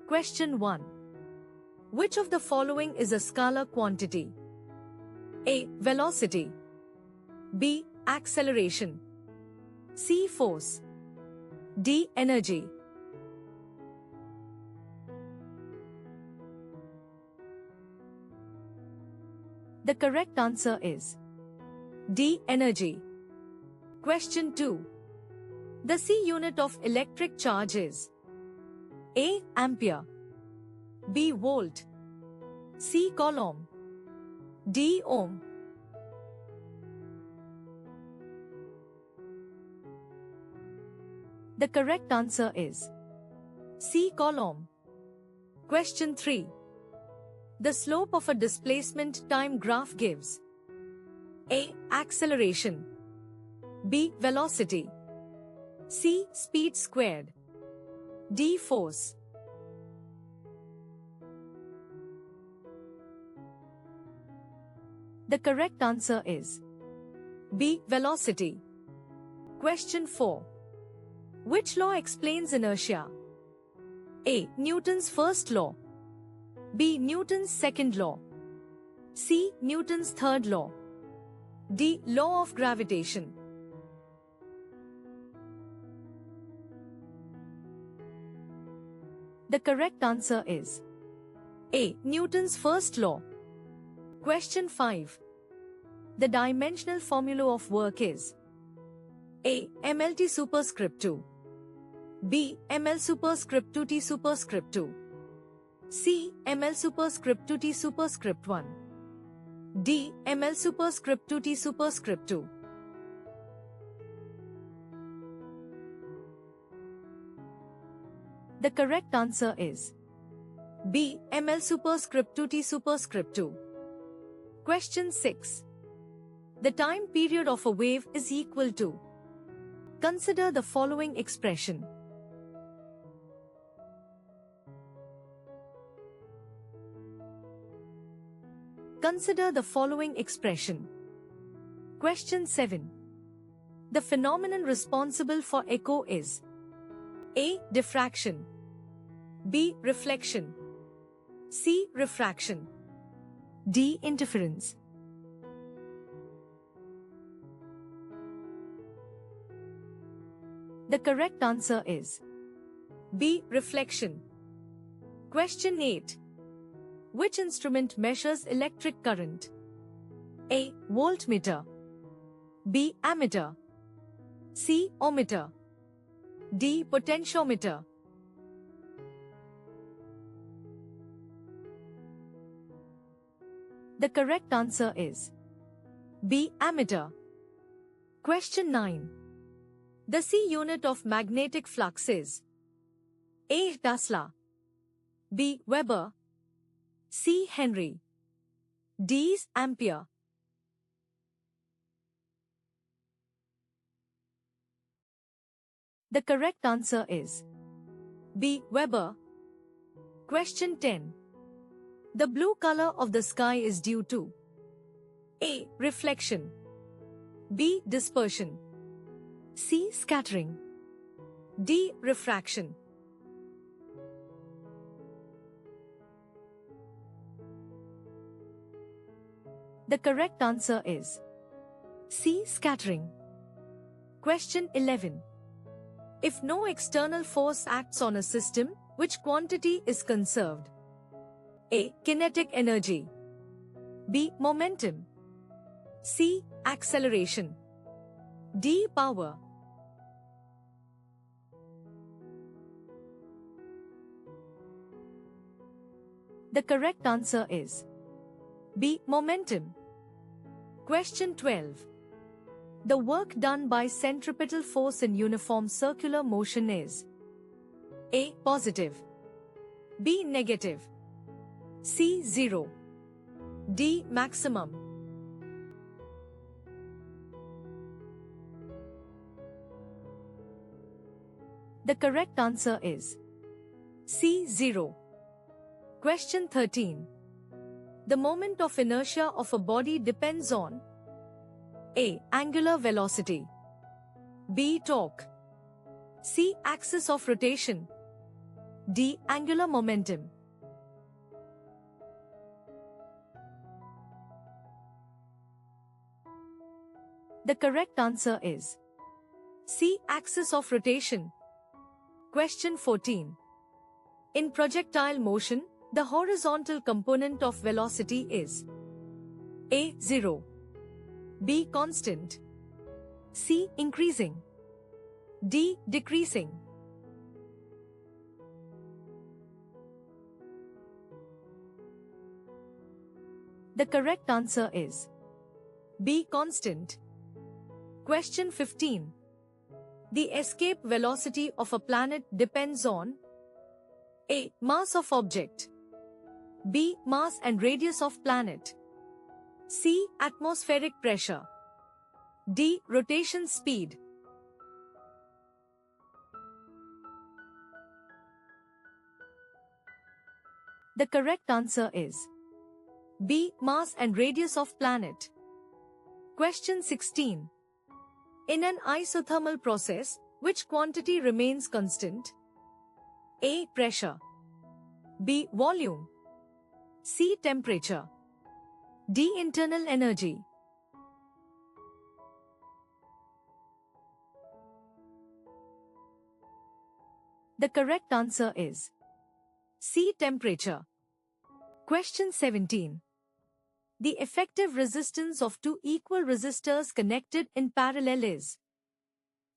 Question 1. Which of the following is a scalar quantity? A. Velocity. B. Acceleration. C. Force. D. Energy. The correct answer is D. Energy. Question 2. The C unit of electric charge is A. Ampere. B. Volt. C. Coulomb. D. Ohm. The correct answer is C. Coulomb. Question 3. The slope of a displacement time graph gives A. Acceleration. B. Velocity. C. Speed squared. D. Force. The correct answer is B. Velocity. Question 4. Which law explains inertia? A. Newton's first law. B. Newton's second law. C. Newton's third law. D. Law of gravitation. The correct answer is A. Newton's first law. Question 5. The dimensional formula of work is A. MLT superscript 2. B. ML superscript 2T superscript 2. C. ML superscript 2T superscript 1. D. ML superscript 2T superscript 2. The correct answer is B. ML superscript 2T superscript 2. Question 6. The time period of a wave is equal to. Consider the following expression. Consider the following expression. Question 7. The phenomenon responsible for echo is A. Diffraction. B. Reflection. C. Refraction. D. Interference. The correct answer is B. Reflection. Question 8. Which instrument measures electric current? A. Voltmeter. B. Ammeter. C. Ohmmeter. D. Potentiometer. The correct answer is B. Ammeter. Question 9. The C unit of magnetic flux is A. Tesla. B. Weber. C. Henry. D. Ampere. The correct answer is B. Weber. Question 10. The blue color of the sky is due to A. Reflection. B. Dispersion. C. Scattering. D. Refraction. The correct answer is C. Scattering. Question 11. If no external force acts on a system, which quantity is conserved? A. Kinetic energy. B. Momentum. C. Acceleration. D. Power. The correct answer is B. Momentum. Question 12. The work done by centripetal force in uniform circular motion is A. Positive. B. Negative. C. 0. D. Maximum. The correct answer is C. 0. Question 13. The moment of inertia of a body depends on A. Angular velocity. B. Torque. C. Axis of rotation. D. Angular momentum. The correct answer is C. Axis of rotation. Question 14. In projectile motion, the horizontal component of velocity is A. 0, B. Constant, C. Increasing, D. Decreasing. The correct answer is B. Constant. Question 15. The escape velocity of a planet depends on A. Mass of object, B. Mass and radius of planet, C. Atmospheric pressure, D. Rotation speed. The correct answer is B. Mass and radius of planet. Question 16. In an isothermal process, which quantity remains constant? A. Pressure, B. Volume, C. Temperature, D. Internal energy. The correct answer is C. Temperature. Question 17. The effective resistance of two equal resistors connected in parallel is.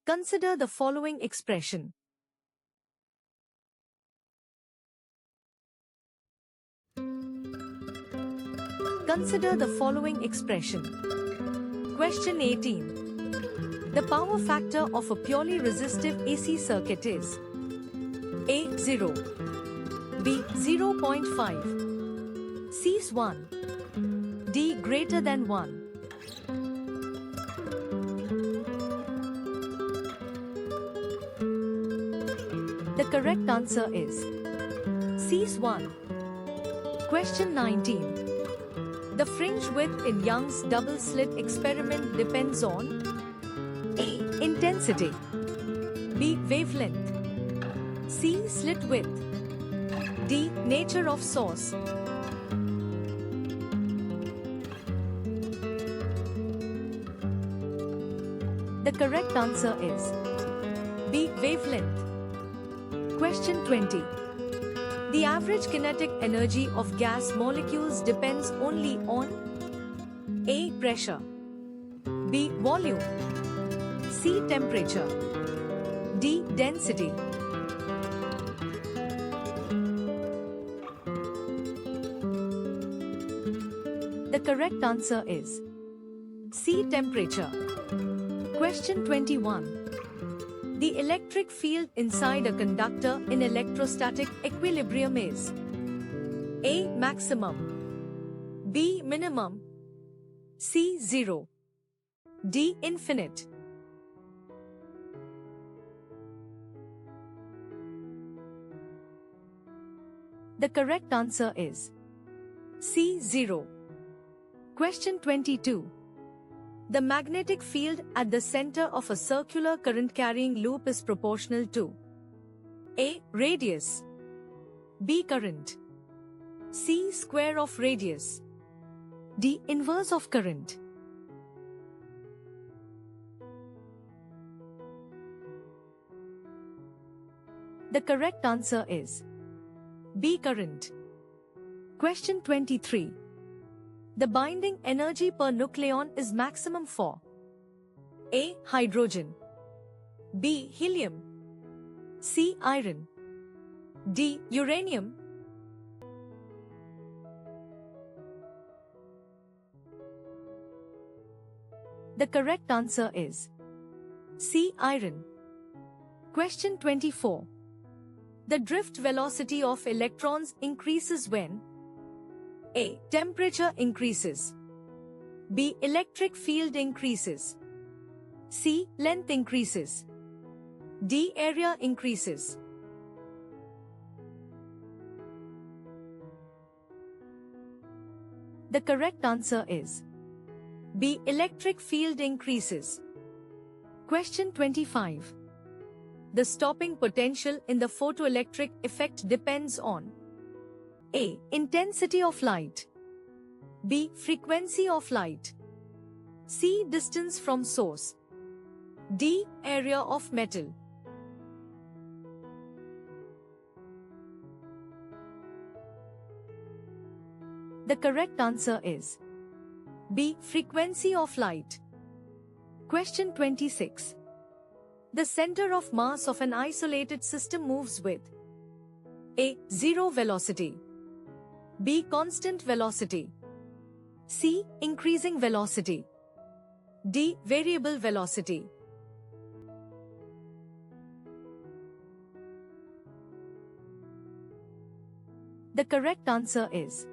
Consider the following expression. Consider the following expression. Question 18. The power factor of a purely resistive AC circuit is A. 0, B. 0.5, C. 1, D. greater than 1. The correct answer is C. 1. Question 19. The fringe width in Young's double slit experiment depends on A. Intensity, B. Wavelength, C. Slit width, D. Nature of source. The correct answer is B. Wavelength. Question 20. The average kinetic energy of gas molecules depends only on A. Pressure, B. Volume, C. Temperature, D. Density. The correct answer is C. Temperature. Question 21. The electric field inside a conductor in electrostatic equilibrium is A. Maximum, B. Minimum, C. 0, D. Infinite. The correct answer is C. 0. Question 22. The magnetic field at the center of a circular current-carrying loop is proportional to A. Radius, B. Current, C. Square of radius, D. Inverse of current. The correct answer is B. Current. Question 23. The binding energy per nucleon is maximum for A. Hydrogen, B. Helium, C. Iron, D. Uranium. The correct answer is C. Iron. Question 24. The drift velocity of electrons increases when A. Temperature increases, B. Electric field increases, C. Length increases, D. Area increases. The correct answer is B. Electric field increases. Question 25. The stopping potential in the photoelectric effect depends on A. Intensity of light, B. Frequency of light, C. Distance from source, D. Area of metal. The correct answer is B. Frequency of light. Question 26. The center of mass of an isolated system moves with A. Zero velocity, B. Constant velocity, C. Increasing velocity, D. Variable velocity. The correct answer is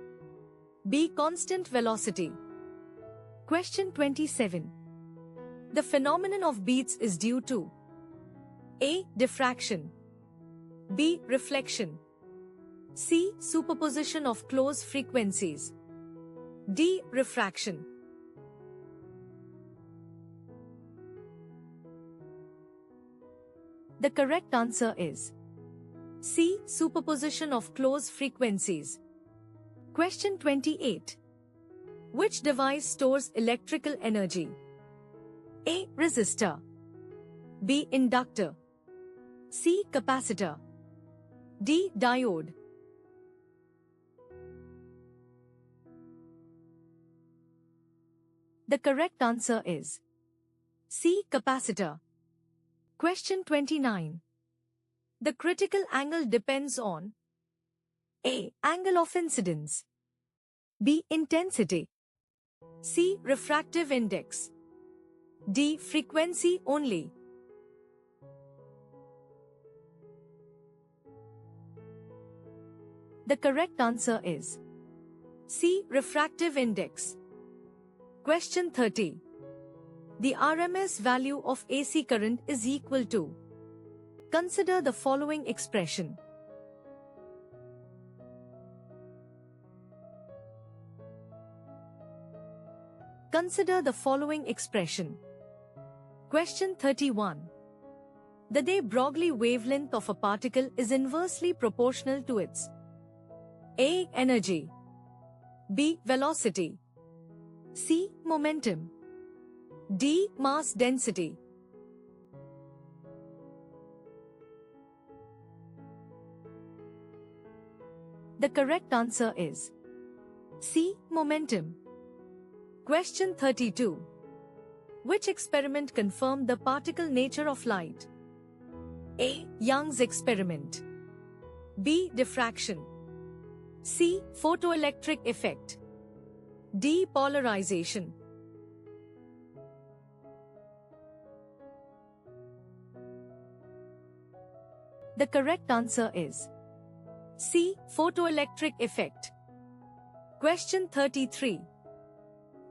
B. Constant velocity. Question 27. The phenomenon of beats is due to A. Diffraction, B. Reflection, C. Superposition of close frequencies, D. Refraction. The correct answer is C. Superposition of close frequencies. Question 28. Which device stores electrical energy? A. Resistor, B. Inductor, C. Capacitor, D. Diode. The correct answer is C. Capacitor. Question 29. The critical angle depends on A. Angle of incidence, B. Intensity, C. Refractive index, D. Frequency only. The correct answer is C. Refractive index. Question 30. The RMS value of AC current is equal to. Consider the following expression. Consider the following expression. Question 31. The de Broglie wavelength of a particle is inversely proportional to its A. Energy, B. Velocity, C. Momentum, D. Mass density. The correct answer is C. Momentum. Question 32. Which experiment confirmed the particle nature of light? A. Young's experiment, B. Diffraction, C. Photoelectric effect, D. Polarization. The correct answer is C. Photoelectric effect. Question 33.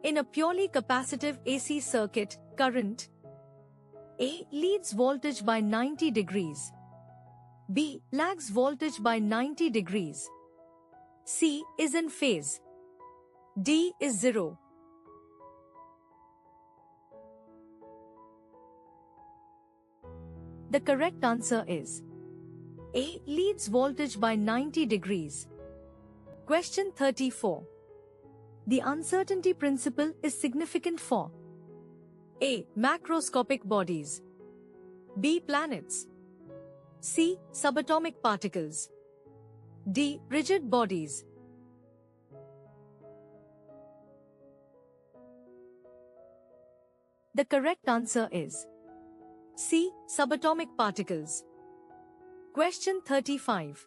In a purely capacitive AC circuit, current A. leads voltage by 90 degrees, B. lags voltage by 90 degrees, C. is in phase, D. is zero. The correct answer is A. leads voltage by 90 degrees. Question 34. The uncertainty principle is significant for A. macroscopic bodies, B. planets, C. subatomic particles, D. rigid bodies. The correct answer is C. subatomic particles. Question 35.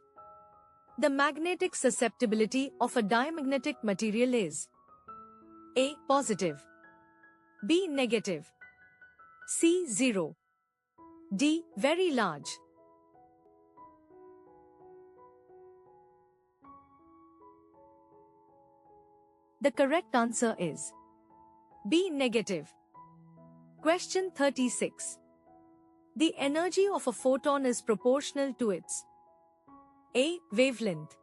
The magnetic susceptibility of a diamagnetic material is A. positive, B. negative, C. 0, D. very large. The correct answer is B. negative. Question 36. The energy of a photon is proportional to its A. wavelength,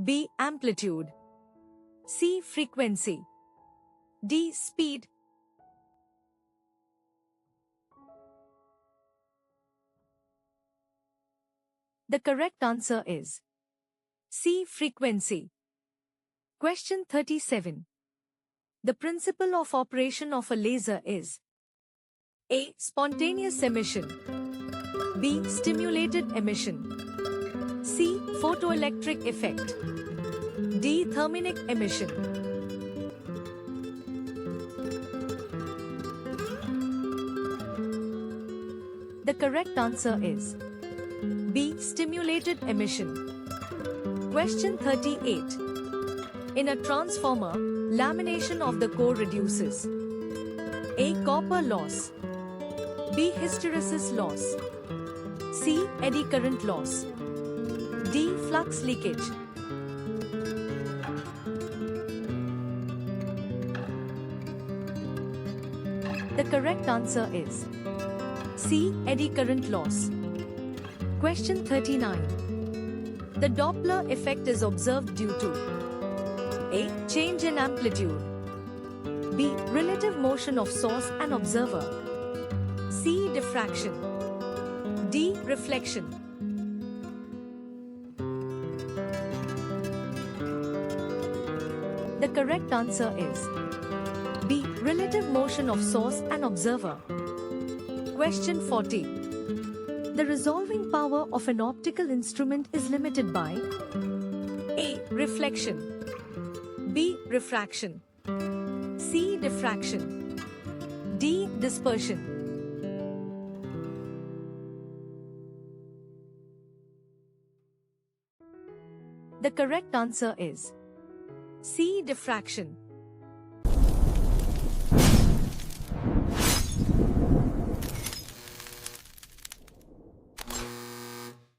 B. amplitude, C. frequency, D. speed. The correct answer is C. Frequency. Question 37. The principle of operation of a laser is A. Spontaneous emission. B. Stimulated emission. C. Photoelectric effect. D. Thermionic emission. The correct answer is B. Stimulated emission. Question 38. In a transformer, lamination of the core reduces A. Copper loss. B. Hysteresis loss. C. Eddy current loss. D. Flux leakage. The correct answer is C. Eddy current loss. Question 39. The Doppler effect is observed due to A. Change in amplitude. B. Relative motion of source and observer. C. Diffraction. D. Reflection. The correct answer is B. Relative motion of source and observer. Question 40. The resolving power of an optical instrument is limited by A. Reflection. B. Refraction. C. Diffraction. D. Dispersion. The correct answer is C. Diffraction.